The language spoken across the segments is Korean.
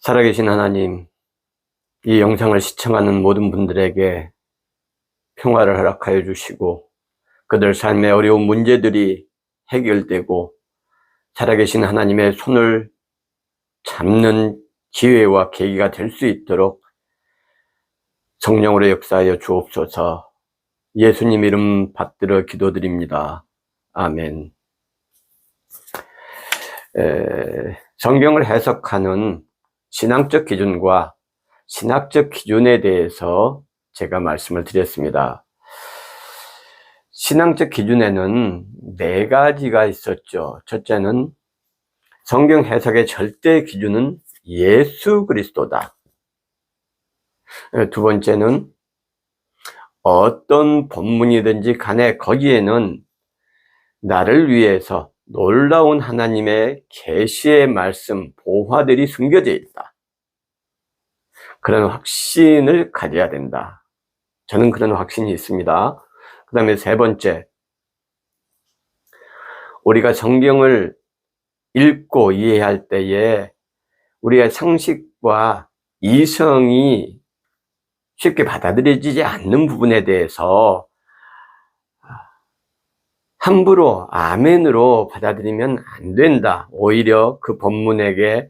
살아계신 하나님, 이 영상을 시청하는 모든 분들에게 평화를 허락하여 주시고 그들 삶의 어려운 문제들이 해결되고 살아계신 하나님의 손을 잡는 기회와 계기가 될 수 있도록 성령으로 역사하여 주옵소서. 예수님 이름 받들어 기도드립니다. 아멘. 성경을 해석하는 신앙적 기준과 신학적 기준에 대해서 제가 말씀을 드렸습니다. 신앙적 기준에는 4가지가 있었죠. 첫째는 성경 해석의 절대 기준은 예수 그리스도다. 두 번째는 어떤 본문이든지 간에 거기에는 나를 위해서 놀라운 하나님의 계시의 말씀, 보화들이 숨겨져 있다. 그런 확신을 가져야 된다. 저는 그런 확신이 있습니다. 그 다음에 3번째, 우리가 성경을 읽고 이해할 때에 우리의 상식과 이성이 쉽게 받아들여지지 않는 부분에 대해서 함부로 아멘으로 받아들이면 안 된다. 오히려 그 본문에게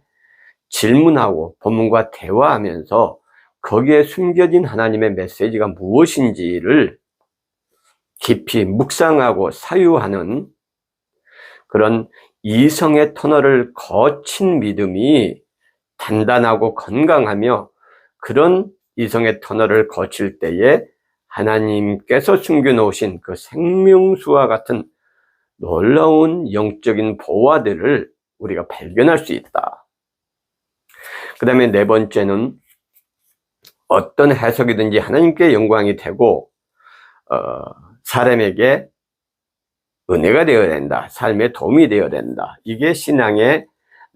질문하고 본문과 대화하면서 거기에 숨겨진 하나님의 메시지가 무엇인지를 깊이 묵상하고 사유하는 그런 이성의 터널을 거친 믿음이 단단하고 건강하며, 그런 이성의 터널을 거칠 때에 하나님께서 숨겨놓으신 그 생명수와 같은 놀라운 영적인 보화들을 우리가 발견할 수 있다. 그 다음에 4번째는 어떤 해석이든지 하나님께 영광이 되고 사람에게 은혜가 되어야 된다. 삶에 도움이 되어야 된다. 이게 신앙의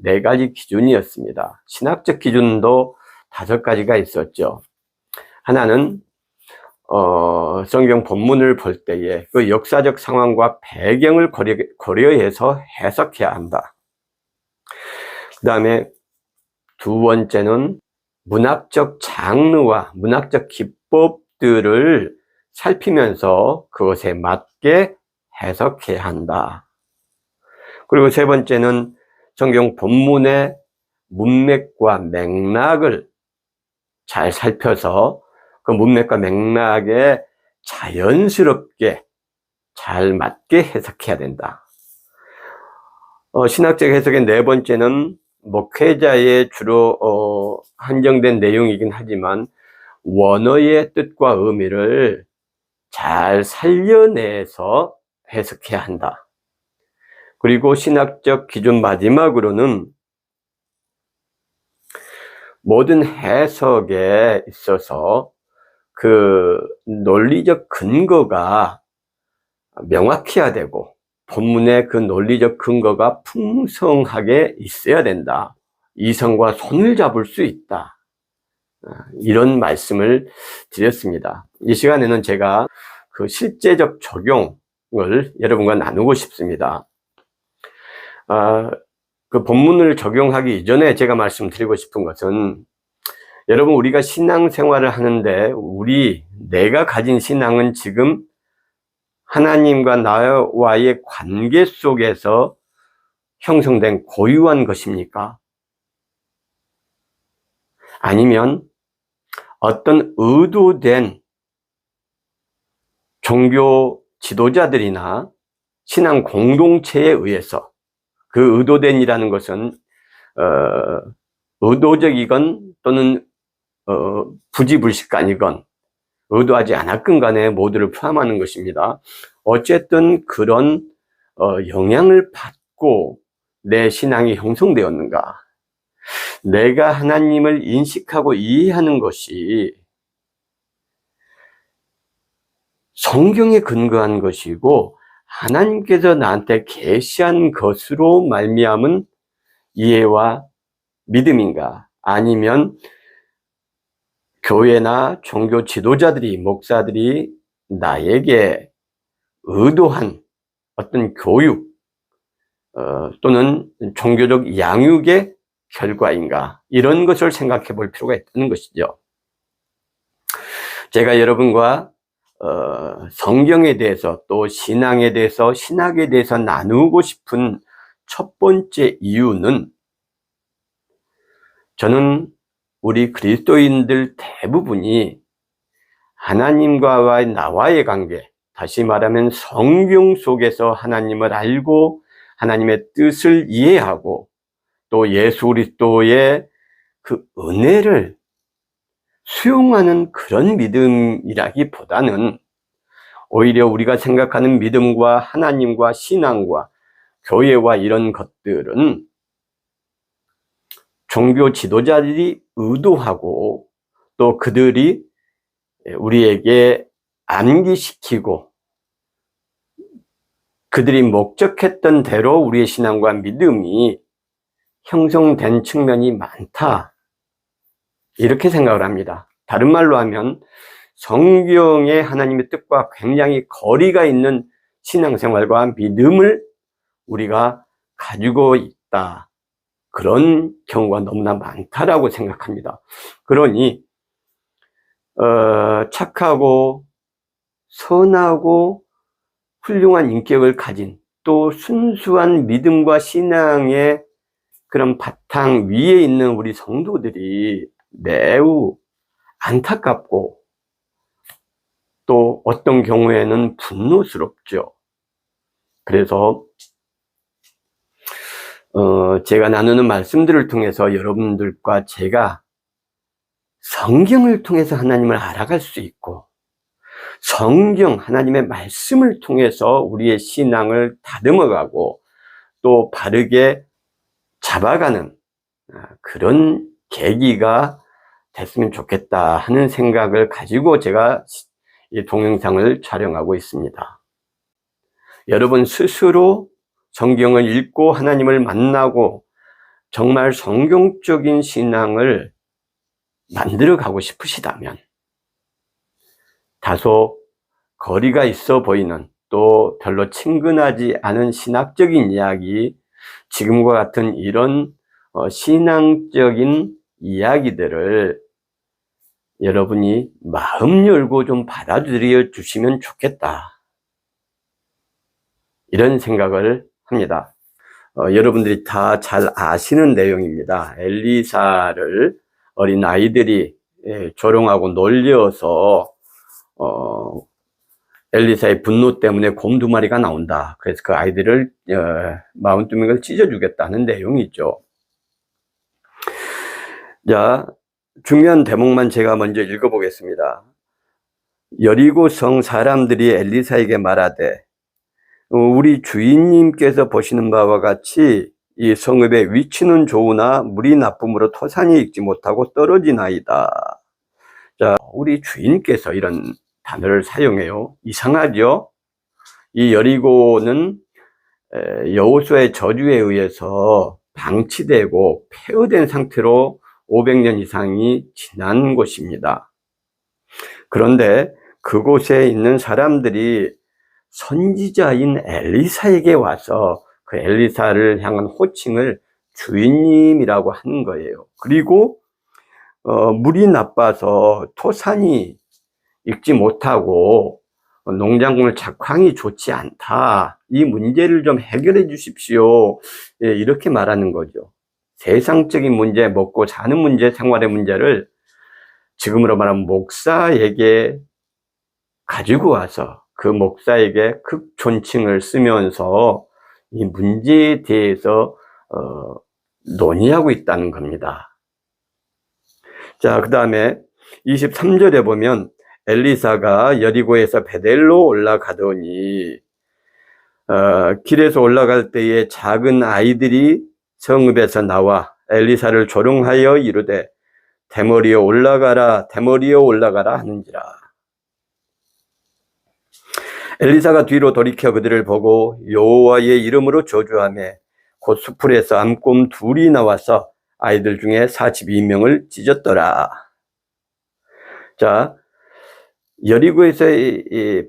4가지 기준이었습니다. 신학적 기준도 5가지가 있었죠. 하나는 성경 본문을 볼 때에 그 역사적 상황과 배경을 고려해서 해석해야 한다. 그 다음에 2번째는 문학적 장르와 문학적 기법들을 살피면서 그것에 맞게 해석해야 한다. 그리고 3번째는 성경 본문의 문맥과 맥락을 잘 살펴서 그 문맥과 맥락에 자연스럽게 잘 맞게 해석해야 된다. 신학적 해석의 4번째는 목회자의 주로 한정된 내용이긴 하지만 원어의 뜻과 의미를 잘 살려내서 해석해야 한다. 그리고 신학적 기준 마지막으로는 모든 해석에 있어서 그 논리적 근거가 명확해야 되고 본문의 그 논리적 근거가 풍성하게 있어야 된다. 이성과 손을 잡을 수 있다. 이런 말씀을 드렸습니다. 이 시간에는 제가 그 실제적 적용을 여러분과 나누고 싶습니다. 그 본문을 적용하기 이전에 제가 말씀드리고 싶은 것은, 여러분, 우리가 신앙생활을 하는데 내가 가진 신앙은 지금 하나님과 나와의 관계 속에서 형성된 고유한 것입니까? 아니면 어떤 의도된 종교 지도자들이나 신앙 공동체에 의해서, 그 의도된이라는 것은 의도적이건 또는 부지불식간이건 의도하지 않았건 간에 모두를 포함하는 것입니다. 어쨌든 그런 영향을 받고 내 신앙이 형성되었는가, 내가 하나님을 인식하고 이해하는 것이 성경에 근거한 것이고 하나님께서 나한테 계시한 것으로 말미암은 이해와 믿음인가, 아니면 교회나 종교 지도자들이, 목사들이 나에게 의도한 어떤 교육 또는 종교적 양육의 결과인가? 이런 것을 생각해 볼 필요가 있다는 것이죠. 제가 여러분과 성경에 대해서 또 신앙에 대해서 신학에 대해서 나누고 싶은 첫 번째 이유는 저는 우리 그리스도인들 대부분이 하나님과의 나와의 관계, 다시 말하면 성경 속에서 하나님을 알고 하나님의 뜻을 이해하고 또 예수 그리스도의 그 은혜를 수용하는 그런 믿음이라기보다는 오히려 우리가 생각하는 믿음과 하나님과 신앙과 교회와 이런 것들은 종교 지도자들이 의도하고 또 그들이 우리에게 암기시키고 그들이 목적했던 대로 우리의 신앙과 믿음이 형성된 측면이 많다, 이렇게 생각을 합니다. 다른 말로 하면 성경의 하나님의 뜻과 굉장히 거리가 있는 신앙생활과 믿음을 우리가 가지고 있다, 그런 경우가 너무나 많다라고 생각합니다. 그러니 착하고 선하고 훌륭한 인격을 가진 또 순수한 믿음과 신앙의 그런 바탕 위에 있는 우리 성도들이 매우 안타깝고 또 어떤 경우에는 분노스럽죠. 그래서 제가 나누는 말씀들을 통해서 여러분들과 제가 성경을 통해서 하나님을 알아갈 수 있고 성경 하나님의 말씀을 통해서 우리의 신앙을 다듬어가고 또 바르게 잡아가는 그런 계기가 됐으면 좋겠다 하는 생각을 가지고 제가 이 동영상을 촬영하고 있습니다. 여러분 스스로 성경을 읽고 하나님을 만나고 정말 성경적인 신앙을 만들어 가고 싶으시다면 다소 거리가 있어 보이는 또 별로 친근하지 않은 신학적인 이야기, 지금과 같은 이런 신앙적인 이야기들을 여러분이 마음 열고 좀 받아들여 주시면 좋겠다, 이런 생각을 합니다. 여러분들이 다 잘 아시는 내용입니다. 엘리사를 어린 아이들이 조롱하고 놀려서 엘리사의 분노 때문에 곰 2마리가 나온다. 그래서 그 아이들을 42명을 찢어 주겠다는 내용이죠. 자, 중요한 대목만 제가 먼저 읽어보겠습니다. 여리고 성 사람들이 엘리사에게 말하되 우리 주인님께서 보시는 바와 같이 이 성읍의 위치는 좋으나 물이 나쁨으로 토산이 익지 못하고 떨어지나이다. 자, 우리 주인께서 이런 단어를 사용해요. 이상하죠? 이 여리고는 여호수아의 저주에 의해서 방치되고 폐허된 상태로 500년 이상이 지난 곳입니다. 그런데 그곳에 있는 사람들이 선지자인 엘리사에게 와서 그 엘리사를 향한 호칭을 주인님이라고 하는 거예요. 그리고 물이 나빠서 토산이 익지 못하고 농작물 작황이 좋지 않다, 이 문제를 좀 해결해 주십시오, 이렇게 말하는 거죠. 세상적인 문제, 먹고 사는 문제, 생활의 문제를 지금으로 말하면 목사에게 가지고 와서 그 목사에게 극존칭을 쓰면서 이 문제에 대해서 논의하고 있다는 겁니다. 자, 그 다음에 23절에 보면 엘리사가 여리고에서 베델로 올라가더니 길에서 올라갈 때에 작은 아이들이 성읍에서 나와 엘리사를 조롱하여 이르되 대머리에 올라가라, 대머리에 올라가라 하는지라. 엘리사가 뒤로 돌이켜 그들을 보고 여호와의 이름으로 저주하며 곧 수풀에서 암곰 2이 나와서 아이들 중에 42명을 찢었더라. 자, 여리고에서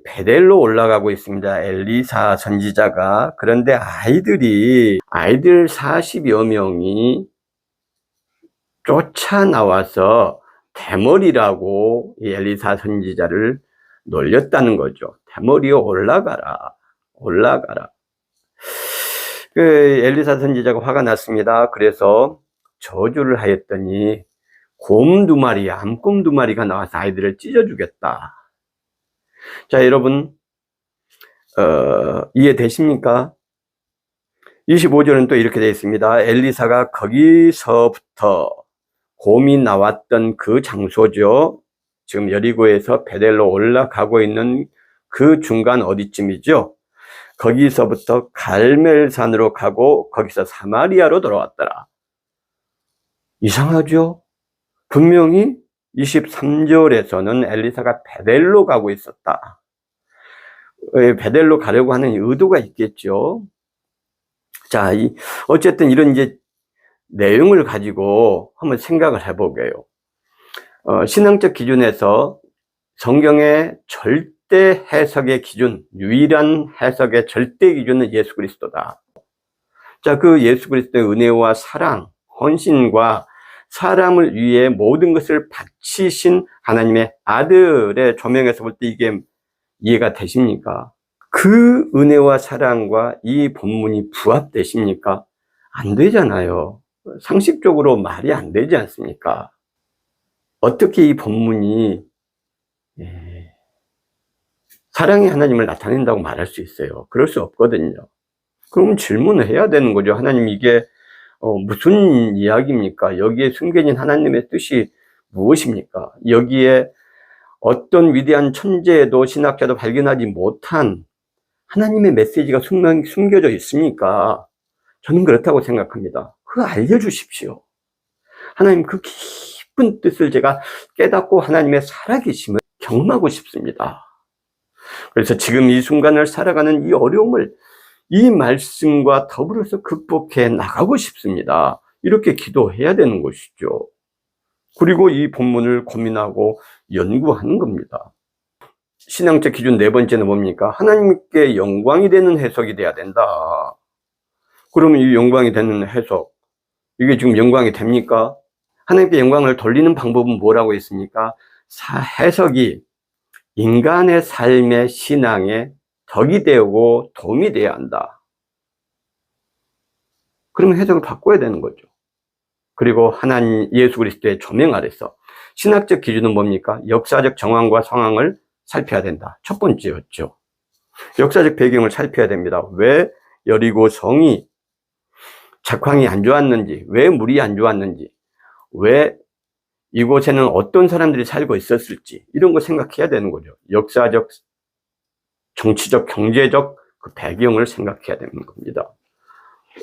베델로 올라가고 있습니다. 엘리사 선지자가. 그런데 아이들 40여 명이 쫓아 나와서 대머리라고 이 엘리사 선지자를 놀렸다는 거죠. 대머리에 올라가라, 올라가라. 그 엘리사 선지자가 화가 났습니다. 그래서 저주를 하였더니 곰 2마리, 암곰 2마리가 나와서 아이들을 찢어주겠다. 자, 여러분, 이해되십니까? 25절은 또 이렇게 되어 있습니다. 엘리사가 거기서부터 곰이 나왔던 그 장소죠. 지금 여리고에서 베델로 올라가고 있는 그 중간 어디쯤이죠? 거기서부터 갈멜산으로 가고 거기서 사마리아로 돌아왔더라. 이상하죠? 분명히 23절에서는 엘리사가 베델로 가고 있었다. 베델로 가려고 하는 의도가 있겠죠. 자, 어쨌든 이런 이제 내용을 가지고 한번 생각을 해보게요. 신앙적 기준에서 성경의 절대 해석의 기준, 유일한 해석의 절대 기준은 예수 그리스도다. 자, 그 예수 그리스도의 은혜와 사랑, 헌신과 사람을 위해 모든 것을 바치신 하나님의 아들의 조명에서 볼 때 이게 이해가 되십니까? 그 은혜와 사랑과 이 본문이 부합되십니까? 안 되잖아요. 상식적으로 말이 안 되지 않습니까? 어떻게 이 본문이 사랑의 하나님을 나타낸다고 말할 수 있어요? 그럴 수 없거든요. 그럼 질문을 해야 되는 거죠. 하나님, 이게 무슨 이야기입니까? 여기에 숨겨진 하나님의 뜻이 무엇입니까? 여기에 어떤 위대한 천재도 신학자도 발견하지 못한 하나님의 메시지가 숨겨져 있습니까? 저는 그렇다고 생각합니다. 그거 알려주십시오. 하나님, 그 깊은 뜻을 제가 깨닫고 하나님의 살아계심을 경험하고 싶습니다. 그래서 지금 이 순간을 살아가는 이 어려움을 이 말씀과 더불어서 극복해 나가고 싶습니다. 이렇게 기도해야 되는 것이죠. 그리고 이 본문을 고민하고 연구하는 겁니다. 신앙적 기준 4번째는 뭡니까? 하나님께 영광이 되는 해석이 돼야 된다. 그러면 이 영광이 되는 해석, 이게 지금 영광이 됩니까? 하나님께 영광을 돌리는 방법은 뭐라고 했습니까? 해석이 인간의 삶의 신앙에 덕이 되고 도움이 돼야 한다. 그러면 해석을 바꿔야 되는 거죠. 그리고 하나님 예수 그리스도의 조명 아래서 신학적 기준은 뭡니까? 역사적 정황과 상황을 살펴야 된다. 첫 번째였죠. 역사적 배경을 살펴야 됩니다. 왜 여리고 성이 작황이 안 좋았는지, 왜 물이 안 좋았는지, 왜 이곳에는 어떤 사람들이 살고 있었을지, 이런 거 생각해야 되는 거죠. 역사적, 정치적, 경제적 그 배경을 생각해야 되는 겁니다.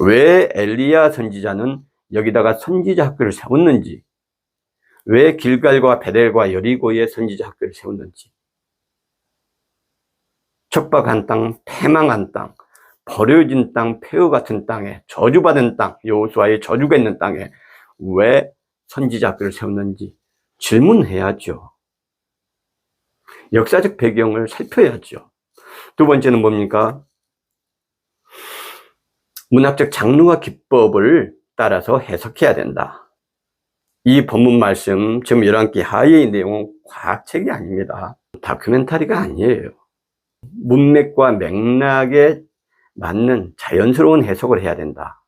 왜 엘리야 선지자는 여기다가 선지자 학교를 세웠는지, 왜 길갈과 베델과 여리고에 선지자 학교를 세웠는지, 척박한 땅, 패망한 땅, 버려진 땅, 폐허 같은 땅에, 저주받은 땅, 여호수아의 저주가 있는 땅에 왜 선지자 학교를 세웠는지 질문해야죠. 역사적 배경을 살펴야죠. 두 번째는 뭡니까? 문학적 장르와 기법을 따라서 해석해야 된다. 이 본문 말씀, 지금 열왕기 하의 내용은 과학책이 아닙니다. 다큐멘터리가 아니에요. 문맥과 맥락에 맞는 자연스러운 해석을 해야 된다.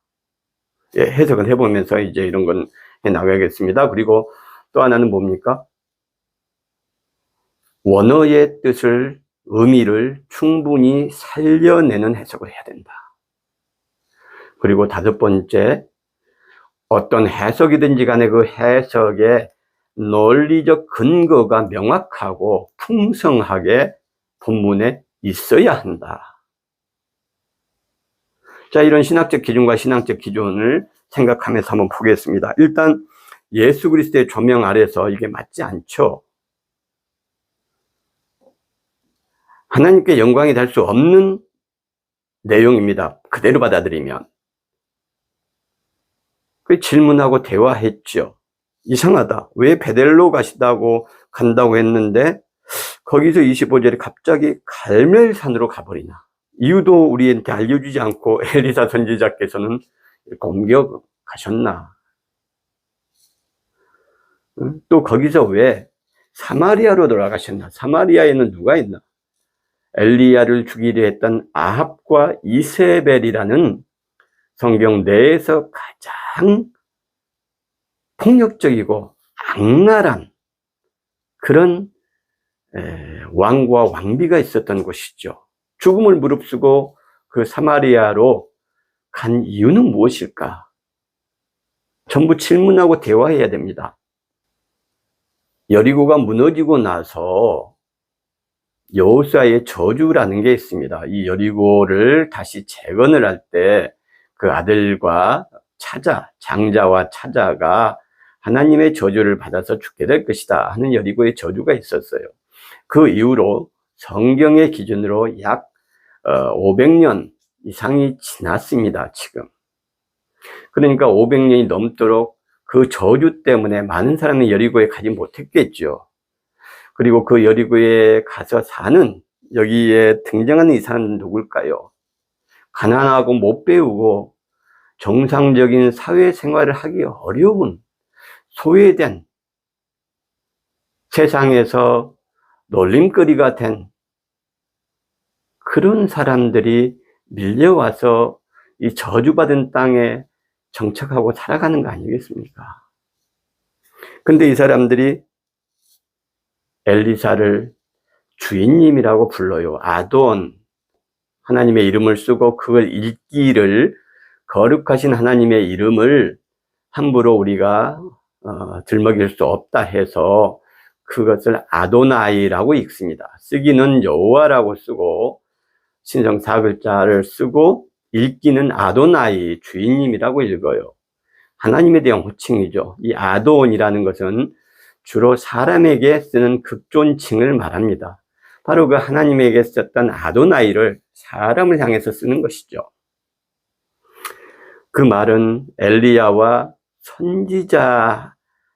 예, 해석을 해보면서 이제 이런 건 해나가야겠습니다. 그리고 또 하나는 뭡니까? 원어의 뜻을, 의미를 충분히 살려내는 해석을 해야 된다. 그리고 5번째, 어떤 해석이든지 간에 그 해석의 논리적 근거가 명확하고 풍성하게 본문에 있어야 한다. 자, 이런 신학적 기준과 신앙적 기준을 생각하면서 한번 보겠습니다. 일단 예수 그리스도의 조명 아래서 이게 맞지 않죠. 하나님께 영광이 될 수 없는 내용입니다. 그대로 받아들이면. 그 질문하고 대화했죠. 이상하다. 왜 베델로 간다고 했는데 거기서 25절에 갑자기 갈멜산으로 가버리나. 이유도 우리한테 알려주지 않고 엘리사 선지자께서는 이렇게 옮겨 가셨나. 또 거기서 왜 사마리아로 돌아가셨나? 사마리아에는 누가 있나? 엘리야를 죽이려 했던 아합과 이세벨이라는 성경 내에서 가장 폭력적이고 악랄한 그런 왕과 왕비가 있었던 곳이죠. 죽음을 무릅쓰고 그 사마리아로 간 이유는 무엇일까? 전부 질문하고 대화해야 됩니다. 여리고가 무너지고 나서 여호수아의 저주라는 게 있습니다. 이 여리고를 다시 재건을 할 때 그 아들과 장자와 차자가 하나님의 저주를 받아서 죽게 될 것이다 하는 여리고의 저주가 있었어요. 그 이후로 성경의 기준으로 약 500년 이상이 지났습니다, 지금. 그러니까 500년이 넘도록 그 저주 때문에 많은 사람이 여리고에 가지 못했겠죠. 그리고 그 여리고에 가서 사는, 여기에 등장하는 이 사람은 누굴까요? 가난하고 못 배우고 정상적인 사회생활을 하기 어려운 소외된, 세상에서 놀림거리가 된 그런 사람들이 밀려와서 이 저주받은 땅에 정착하고 살아가는 거 아니겠습니까? 근데 이 사람들이 엘리사를 주인님이라고 불러요. 아돈, 하나님의 이름을 쓰고 그걸 읽기를, 거룩하신 하나님의 이름을 함부로 우리가 들먹일 수 없다 해서 그것을 아도나이라고 읽습니다. 쓰기는 여호와라고 쓰고 신성 4글자를 쓰고 읽기는 아도나이, 주인님이라고 읽어요. 하나님에 대한 호칭이죠. 이 아돈이라는 것은 주로 사람에게 쓰는 극존칭을 말합니다. 바로 그 하나님에게 썼던 아도나이를 사람을 향해서 쓰는 것이죠. 그 말은 엘리야와 선지자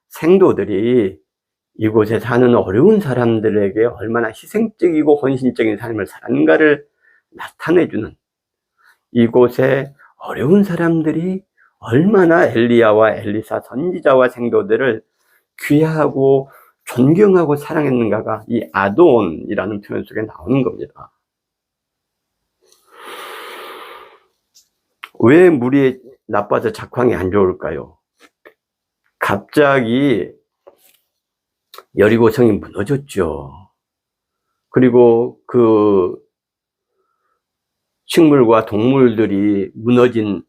생도들이 이곳에 사는 어려운 사람들에게 얼마나 희생적이고 헌신적인 삶을 사는가를 나타내주는, 이곳에 어려운 사람들이 얼마나 엘리야와 엘리사 선지자와 생도들을 귀하고 존경하고 사랑했는가가 이 아돈이라는 표현 속에 나오는 겁니다. 왜 물이 나빠서 작황이 안 좋을까요? 갑자기 여리고성이 무너졌죠. 그리고 그 식물과 동물들이 무너진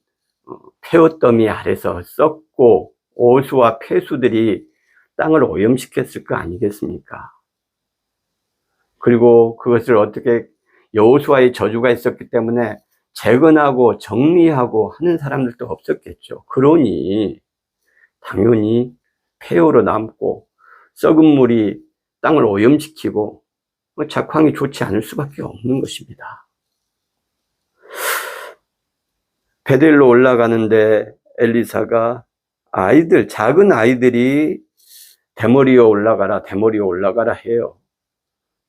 폐허더미 아래서 썩고 오수와 폐수들이 땅을 오염시켰을 거 아니겠습니까? 그리고 그것을 어떻게, 여호수아의 저주가 있었기 때문에 재건하고 정리하고 하는 사람들도 없었겠죠. 그러니 당연히 폐허로 남고 썩은 물이 땅을 오염시키고 작황이 좋지 않을 수밖에 없는 것입니다. 베델로 올라가는데 엘리사가 작은 아이들이 대머리에 올라가라 해요.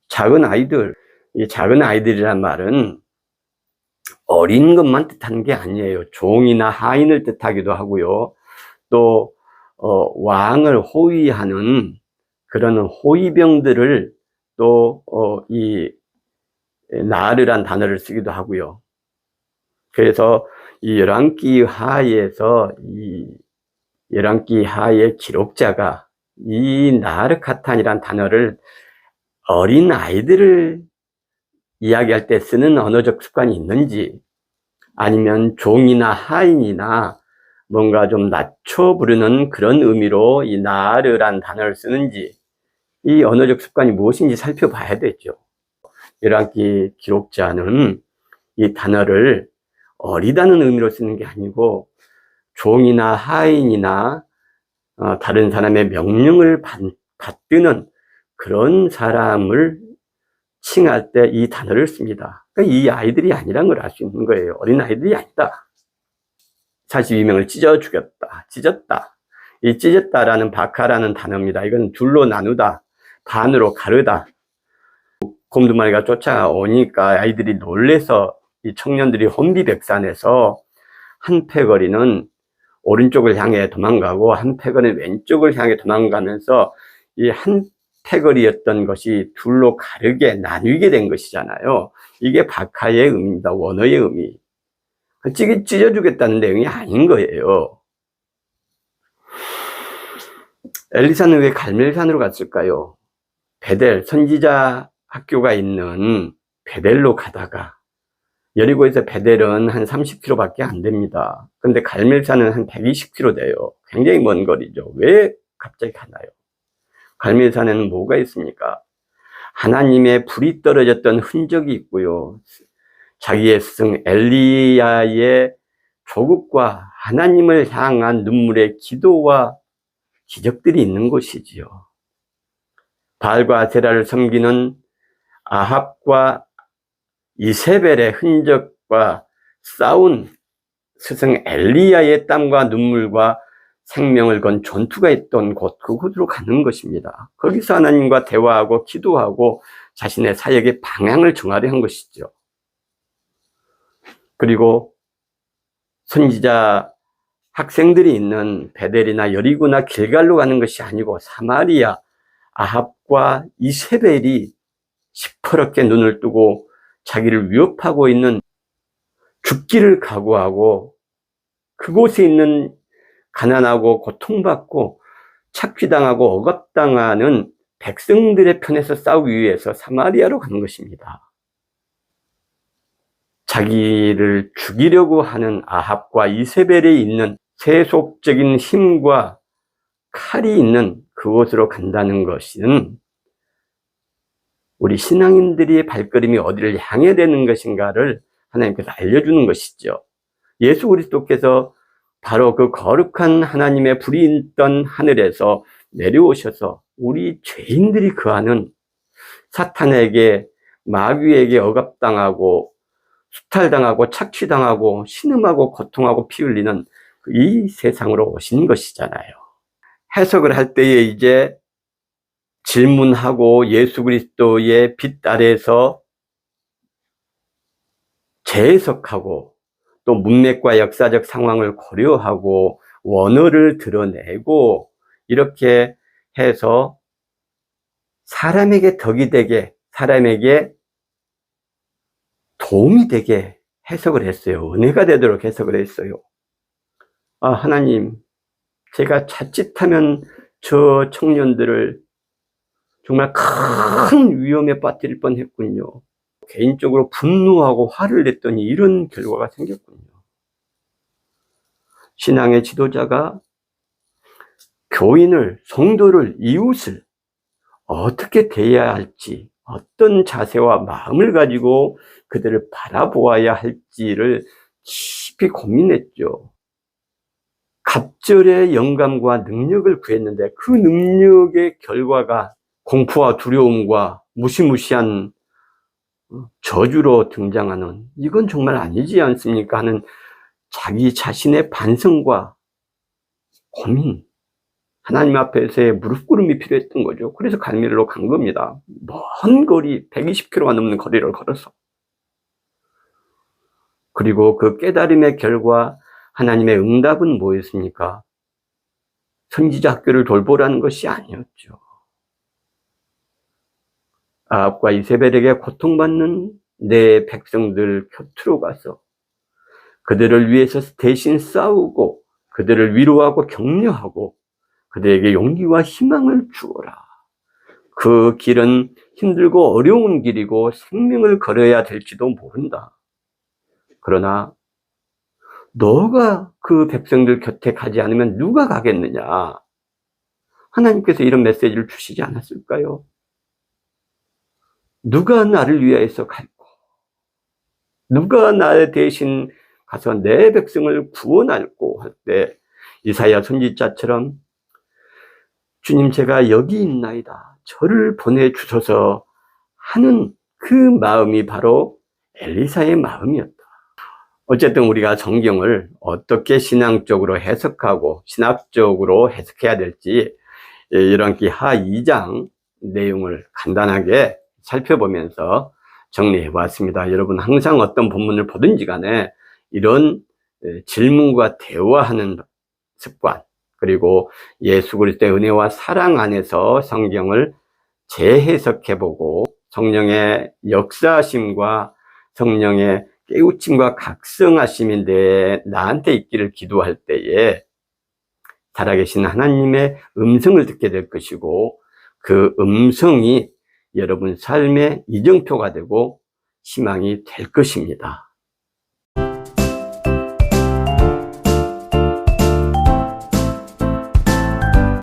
작은 아이들, 이 작은 아이들이란 말은 어린 것만 뜻하는 게 아니에요. 종이나 하인을 뜻하기도 하고요. 또 왕을 호위하는 그런 호위병들을 또 이 나르란 단어를 쓰기도 하고요. 그래서 이 열왕기 하에서 이 열왕기 하의 기록자가 이 나르카탄이란 단어를 어린 아이들을 이야기할 때 쓰는 언어적 습관이 있는지, 아니면 종이나 하인이나 뭔가 좀 낮춰 부르는 그런 의미로 이 나르란 단어를 쓰는지, 이 언어적 습관이 무엇인지 살펴봐야 되죠. 열왕기 기록자는 이 단어를 어리다는 의미로 쓰는 게 아니고 종이나 하인이나 다른 사람의 명령을 받드는 그런 사람을 칭할 때 이 단어를 씁니다. 그러니까 이 아이들이 아니란 걸 알 수 있는 거예요. 어린 아이들이 아니다. 42명을 찢어 죽였다. 찢었다. 이 찢었다라는 바카라는 단어입니다. 이건 둘로 나누다, 반으로 가르다. 곰두마리가 쫓아오니까 아이들이 놀래서 이 청년들이 혼비백산해서 한 패거리는 오른쪽을 향해 도망가고 한 패거리는 왼쪽을 향해 도망가면서 이 한 패거리였던 것이 둘로 가르게 나뉘게 된 것이잖아요. 이게 박하의 의미입니다. 원어의 의미. 찢어주겠다는 내용이 아닌 거예요. 엘리사는 왜 갈멜산으로 갔을까요? 베델, 선지자 학교가 있는 베델로 가다가, 여리고에서 베델은 한 30km 밖에 안 됩니다. 근데 갈멜산은 한 120km 돼요. 굉장히 먼 거리죠. 왜 갑자기 가나요? 갈멜산에는 뭐가 있습니까? 하나님의 불이 떨어졌던 흔적이 있고요. 자기의 스승 엘리야의 조국과 하나님을 향한 눈물의 기도와 기적들이 있는 곳이지요. 바알과 아세라를 섬기는 아합과 이세벨의 흔적과 싸운 스승 엘리야의 땀과 눈물과 생명을 건 전투가 있던 곳, 그곳으로 가는 것입니다. 거기서 하나님과 대화하고 기도하고 자신의 사역의 방향을 정하려 한 것이죠. 그리고 선지자 학생들이 있는 베델이나 여리고나 길갈로 가는 것이 아니고 사마리아 아합과 이세벨이 시퍼렇게 눈을 뜨고 자기를 위협하고 있는, 죽기를 각오하고 그곳에 있는 가난하고 고통받고 착취당하고 억압당하는 백성들의 편에서 싸우기 위해서 사마리아로 가는 것입니다. 자기를 죽이려고 하는 아합과 이세벨에 있는 세속적인 힘과 칼이 있는 그곳으로 간다는 것은 우리 신앙인들의 발걸음이 어디를 향해 되는 것인가를 하나님께서 알려주는 것이죠. 예수 그리스도께서 바로 그 거룩한 하나님의 불이 있던 하늘에서 내려오셔서 우리 죄인들이 거하는, 사탄에게 마귀에게 억압당하고 수탈당하고 착취당하고 신음하고 고통하고 피 흘리는 이 세상으로 오신 것이잖아요. 해석을 할 때에 이제 질문하고 예수 그리스도의 빛 아래에서 재해석하고 또 문맥과 역사적 상황을 고려하고 원어를 드러내고 이렇게 해서 사람에게 덕이 되게, 사람에게 도움이 되게 해석을 했어요. 은혜가 되도록 해석을 했어요. 아, 하나님, 제가 자칫하면 저 청년들을 정말 큰 위험에 빠뜨릴 뻔했군요. 개인적으로 분노하고 화를 냈더니 이런 결과가 생겼군요. 신앙의 지도자가 교인을, 성도를, 이웃을 어떻게 대해야 할지, 어떤 자세와 마음을 가지고 그들을 바라보아야 할지를 깊이 고민했죠. 갑절의 영감과 능력을 구했는데 그 능력의 결과가 공포와 두려움과 무시무시한 저주로 등장하는, 이건 정말 아니지 않습니까 하는 자기 자신의 반성과 고민, 하나님 앞에서의 무릎꿇음이 필요했던 거죠. 그래서 갈멜로 간 겁니다. 먼 거리, 120km가 넘는 거리를 걸어서. 그리고 그 깨달음의 결과 하나님의 응답은 뭐였습니까? 선지자 학교를 돌보라는 것이 아니었죠. 아합과 이세벨에게 고통받는 내 백성들 곁으로 가서 그들을 위해서 대신 싸우고 그들을 위로하고 격려하고 그들에게 용기와 희망을 주어라. 그 길은 힘들고 어려운 길이고 생명을 걸어야 될지도 모른다. 그러나 너가 그 백성들 곁에 가지 않으면 누가 가겠느냐. 하나님께서 이런 메시지를 주시지 않았을까요? 누가 나를 위하여서 갈고, 누가 나 대신 가서 내 백성을 구원할고 할 때 이사야 선지자처럼 주님, 제가 여기 있나이다, 저를 보내주소서 하는 그 마음이 바로 엘리사의 마음이었다. 어쨌든 우리가 성경을 어떻게 신앙적으로 해석하고 신학적으로 해석해야 될지 이런 하 2장 내용을 간단하게 살펴보면서 정리해 보았습니다. 여러분 항상 어떤 본문을 보든지 간에 이런 질문과 대화하는 습관, 그리고 예수 그리스도의 은혜와 사랑 안에서 성경을 재해석해보고 성령의 역사하심과 성령의 깨우침과 각성하심인데 나한테 있기를 기도할 때에 살아계신 하나님의 음성을 듣게 될 것이고, 그 음성이 여러분 삶의 이정표가 되고 희망이 될 것입니다.